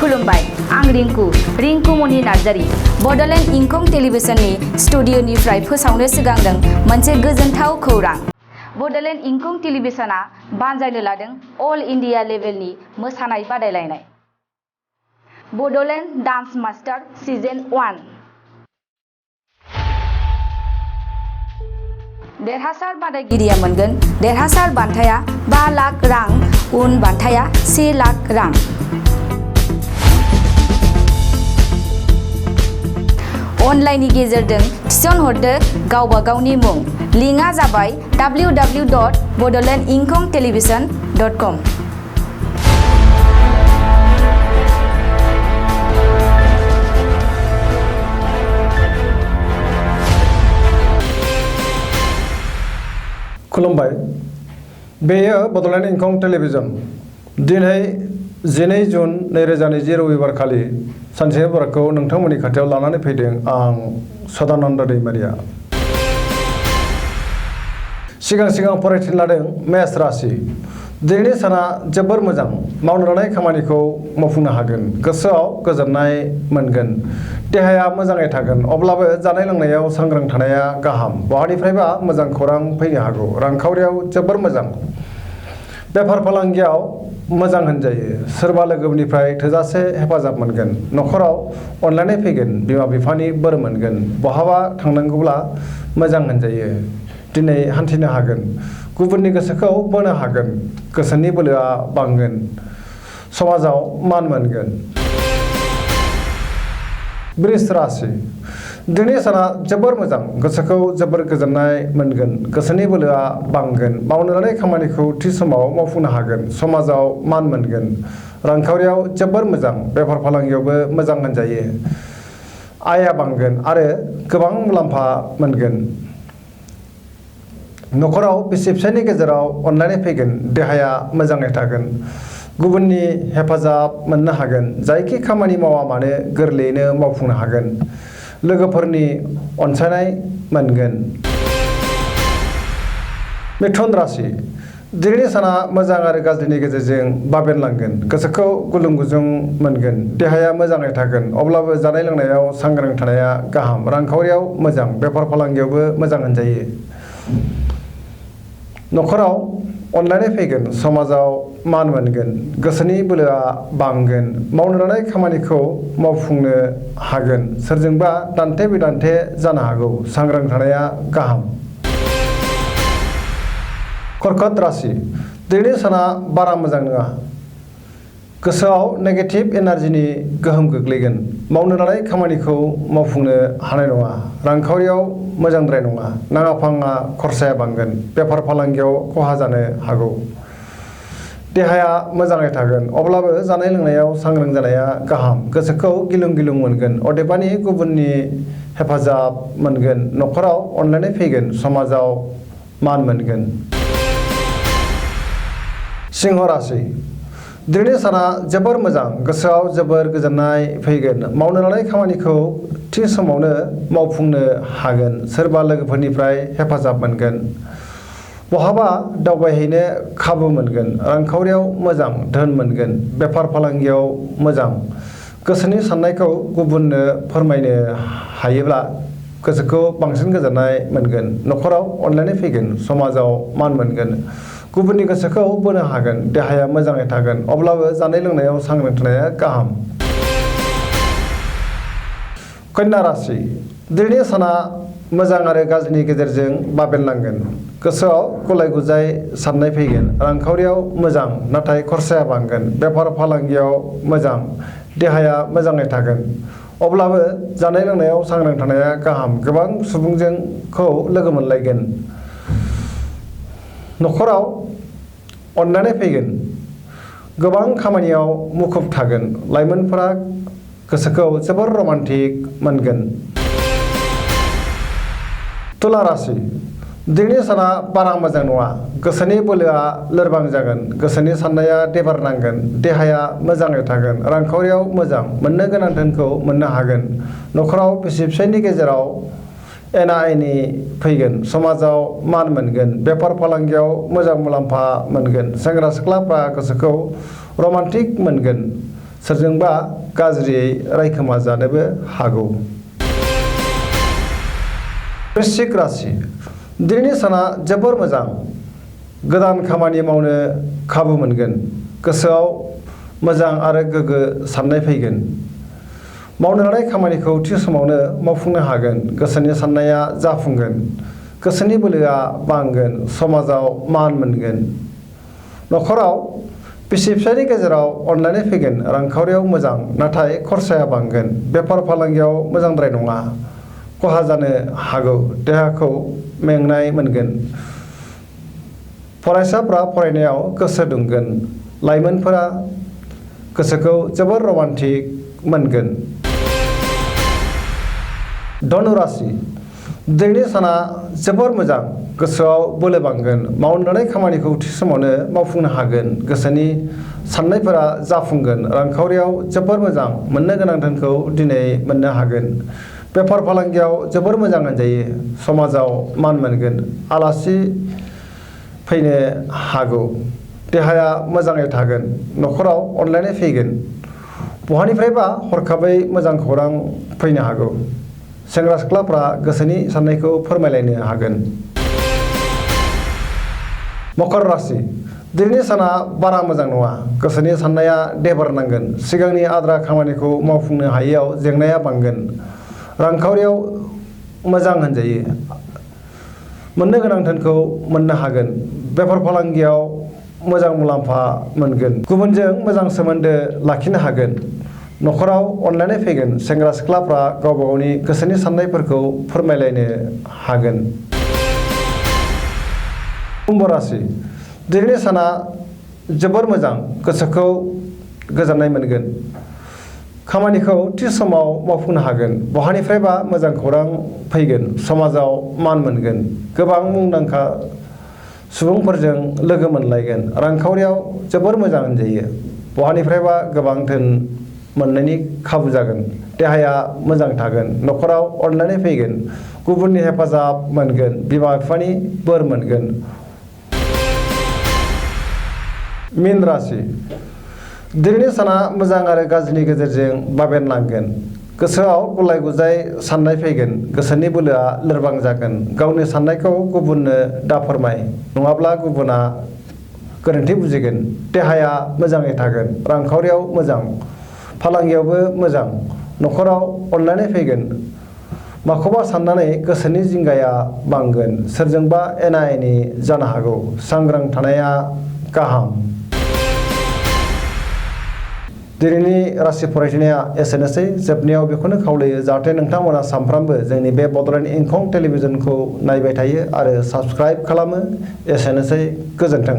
खुलुमबाय आं रिंकु मनि नार्जारी बड'लेण्ड इंखं टेलिभिजननि स्टुडिअनिफ्राय फोसावनो सिगांदों मोनसे गोजोनथाव खौरां। बड'लेण्ड इंखं टेलिभिजनआ बानजायनो लादों अल इन्डिया लेभेलनि मोसानाय बादायलायनाय बड'लेण्ड डान्स मास्टार सिजन 1। देरहासार बादायगिरिया मोनगोन देरहासार बान्थाया 5 लाख रां, उन बान्थाया 1 लाख रां। अनलाइननि गेजेरजों थिसनहरदो गावबा गावनि मुं। लिंकआ जाबाय www.bodolandinkhongtelevision.com। खुलुमबाय, बेयो बड'लेण्ड इंखं टेलिभिजन। दिनै 12 जुन 2020 रबिबार खालि सानसे बराखौ नोंथांमोननि खाथियाव लानानै फैदों आं सदानन्द दैमारिया। सिगां फरायथिन लादों मेष राशि। दिनैनि साना जोबोर मोजां, मावनो लानाय खामानिखौ मावफुंनो हागोन, गोसोआव गोजोननाय मोनगोन, देहाया मोजाङै थागोन। अब्लाबो जानाय लोंनायाव सांग्रां थानाया गाहाम। बहानिफ्रायबा मोजां खौरां फैनो हागौ। रांखावरियाव जोबोर मोजां, बेफार फालांगियाव मोजां होनजायो। सोरबा लोगोनिफ्राय थोजासे हेफाजाब मोनगोन। न'खराव अनलायनाय फैगोन, बिमा बिफानि बोर मोनगोन। बहाबा थांनांगौब्ला मोजां होनजायो। दिनै हान्थिनो हागोन, गुबुननि गोसोखौ बोनो हागोन, गोसोनि बोलोआ बांगोन, समाजाव मान मोनगोन। वृष राशि। दिनैनि साना जोबोर मोजां, गोसोखौ जोबोर गोजोननाय मोनगोन, गोसोनि बोलोआ बांगोन, मावनो लानाय खामानिखौ थि समाव मावफुंनो हागोन, समाजाव मान मोनगोन। रांखावरियाव जोबोर मोजां, बेफार फालांगियावबो मोजां होनजायो। आयआ बांगोन आरो गोबां मुलाम्फा मोनगोन। न'खराव बिसि फिसायनि गेजेराव अनलायनाय फैगोन, देहाया मोजाङै थागोन, गुबुननि हेफाजाब मोननो हागोन। जायखि खामानि मावा मानो गोरलैयैनो मावफुंनो हागोन। लोगोफोरनि अनसायनाय मोनगोन। मिथुन राशि। दिनैनि साना मोजां आरो गाज्रिनि गेजेरजों बाबेनलांगोन, गोसोखौ गुलुं गुजुं मोनगोन, देहाया मोजाङै थागोन। अब्लाबो जानाय लोंनायाव सांग्रां थानाया गाहाम। रांखावरियाव मोजां, बेफार फालांगियावबो मोजां होनजायो। न'खराव अनलायनाय फैगोन, समाजाव मान मोनगोन, गोसोनि बोलोआ बांगोन, मावनो लानाय खामानिखौ मावफुंनो हागोन। सोरजोंबा दान्थे बिदान्थे जानो हागौ, सांग्रां थानाया गाहाम। कर्कट राशि। दिनैनि साना बारा मोजां नङा, गोसोआव नेगेटिभ एनार्जिनि गोहोम गोग्लैगोन, मावनो लानाय खामानिखौ मावफुंनो हानाय नङा। रांखावरियाव मोजांद्राय नङा, नाङा फाङा खरसाया बांगोन, बेफार फालांगियाव खहा जानो हागौ। देहाया मोजाङै थागोन, अब्लाबो जानाय लोंनायाव सांग्रां जानाया गाहाम। गोसोखौ गिलुं गिलुं मोनगोन, अदेबानि गुबुननि हेफाजाब मोनगोन। न'खराव अनलायनाय फैगोन, समाजाव मान मोनगोन। सिंह राशि। दिनैनि साना जोबोर मोजां, गोसोआव जोबोर गोजोननाय फैगोन, मावनो लानाय खामानिखौ थि समावनो मावफुंनो हागोन। सोरबा लोगोफोरनिफ्राय हेफाजाब मोनगोन। बहाबा दावबायहैनो खाबु मोनगोन। रांखावरियाव मोजां, धोन मोनगोन, बेफार फालांगियाव मोजां। गोसोनि साननायखौ गुबुननो फोरमायनो हायोब्ला गोसोखौ बांसिन गोजोननाय मोनगोन। न'खराव अनलायनाय फैगोन, समाजाव मान मोनगोन, गुबुननि गोसोखौ बोनो हागोन, देहाया मोजाङै थागोन। अब्लाबो जानाय लोंनायाव सांग्रां थानाया गाहाम। कन्या राशि। दिनैनि साना मोजां आरो गाज्रिनि गेजेरजों बाबेनलांगोन, गोसोआव गुलाय गुजाय साननाय फैगोन। रांखावरियाव मोजां, नाथाय खरसाया बांगोन, बेफार फालांगियाव मोजां, देहाया मोजाङै थागोन। अब्लाबो जानाय लोंनायाव सांग्रां थानाया गाहाम। गोबां सुबुंजोंखौ लोगो मोनलायगोन। न'खराव अनलायनाय फैगोन, गोबां खामानियाव मुखुब थागोन। लाइमोनफोरा गोसोखौ जोबोर रमान्टिक मोनगोन। तुला राशि। दिनैनि साना बारा मोजां नङा, गोसोनि बोलोआ लोरबां जागोन, गोसोनि साननाया देबार नांगोन, देहाया मोजाङै थागोन। रांखावरियाव मोजां, मोननो गोनां धोनखौ मोननो हागोन। न'खराव बिसि फिसायनि गेजेराव एना एनि फैगोन, समाजाव मान मोनगोन, बेफार फालांगियाव मोजां मुलाम्फा मोनगोन। सेंग्रा सिख्लाफ्रा गोसोखौ रमान्टिक मोनगोन, सोरजोंबा गाज्रियै रायखोमा जानोबो हागौ। वृश्चिक राशि दिनैनि साना जोबोर मोजां। गोदान खामानि मावनो खाबु मोनगोन। गोसोआव मोजां आरो गोग्गो साननाय फैगोन। मावनो लानाय खामानिखौ थि समावनो मावफुंनो हागोन। गोसोनि साननाया जाफुंगोन। गोसोनि बोलोआ बांगोन। समाजाव मान मोनगोन। न'खराव बिसि फिसायनि गेजेराव अनलायनाय फैगोन। रांखावरियाव मोजां नाथाय खरसाया बांगोन। बेफार फालांगियाव मोजांद्राय नङा। खहा जानो हागौ। देहाखौ मेंनाय मोनगोन। फरायसाफ्रा फरायनायाव गोसो दुंगोन। लाइमोनफोरा गोसोखौ जोबोर रमान्टिक मोनगोन। धनु राशि दिनैनि साना जोबोर मोजां। गोसोआव बोलो बांगोन। मावनो लानाय खामानिखौ थि समावनो मावफुंनो हागोन। गोसोनि साननायफोरा जाफुंगोन। रांखावरियाव जोबोर मोजां। मोननो गोनां धोनखौ दिनै मोननो हागोन। बेफार फालांगियाव जोबोर मोजां होनजायो। समाजाव मान मोनगोन। आलासि फैनो हागौ। देहाया मोजाङै थागोन। न'खराव अनलायनाय फैगोन। बहानिफ्रायबा हरखाबै मोजां खौरां फैनो हागौ। सेंग्रा सिख्लाफ्रा गोसोनि साननायखौ फोरमायलायनो हागोन। मकर राशि दिनैनि साना बारा मोजां नङा। गोसोनि साननाया देबारनांगोन। सिगांनि आद्रा खामानिखौ मावफुंनो हायैयाव जेंनाया बांगोन। रांखावरियाव मोजां होनजायो। मोननो गोनां धोनखौ मोननो हागोन। बेफार फालांगियाव मोजां मुलाम्फा मोनगोन। गुबुनजों मोजां सोमोन्दो लाखिनो हागोन। न'खराव अनलायनाय फैगोन। सेंग्रा सिख्लाफ्रा गावबा गावनि गोसोनि साननायफोरखौ फोरमायलायनो हागोन। कुम्भ राशि दिनैनि साना जोबोर मोजां। गोसोखौ गोजोननाय मोनगोन। खामानिखौ थि समाव मावफुंनो हागोन। बहानिफ्रायबा मोजां खौरां फैगोन। समाजाव मान मोनगोन। गोबां मुंदांखा सुबुंफोरजों लोगो मोनलायगोन। रांखावरियाव जोबोर मोजां होनजायो। बहानिफ्रायबा गोबां धोन मोननायनि खाबु जागोन। देहाया मोजां थागोन। न'खराव अनलायनाय फैगोन। गुबुननि हेफाजाब मोनगोन। बिमा बिफानि बोर मोनगोन। मीन राशि दिनैनि साना मोजां आरो गाज्रिनि गेजेरजों बाबेनलांगोन। गोसोआव गुलाय गुजाय साननाय फैगोन। गोसोनि बोलोआ लोरबां जागोन। गावनि साननायखौ गुबुननो दाफोरमाय नङाब्ला गुबुना गोरोन्थि बुजिगोन। देहाया मोजाङै थागोन। रांखावरियाव मोजां। फालांगियावबो मोजां। न'खराव अनलायनाय फैगोन। माखौबा साननानै गोसोनि जिंगाया बांगोन। सोरजोंबा एना एनि जानो हागौ। सांग्रां थानाया गाहाम। दिनैनि राशि फरायनाया एसेनोसै। जोबनायाव बेखौनो खावलायो जाहाथे नोंथांमोना सानफ्रामबो जोंनि बे बड'लेण्ड इंखं टेलिभिजनखौ नायबाय थायो आरो साबस्क्राइब खालामो। एसेनोसै। गोजोन्थों।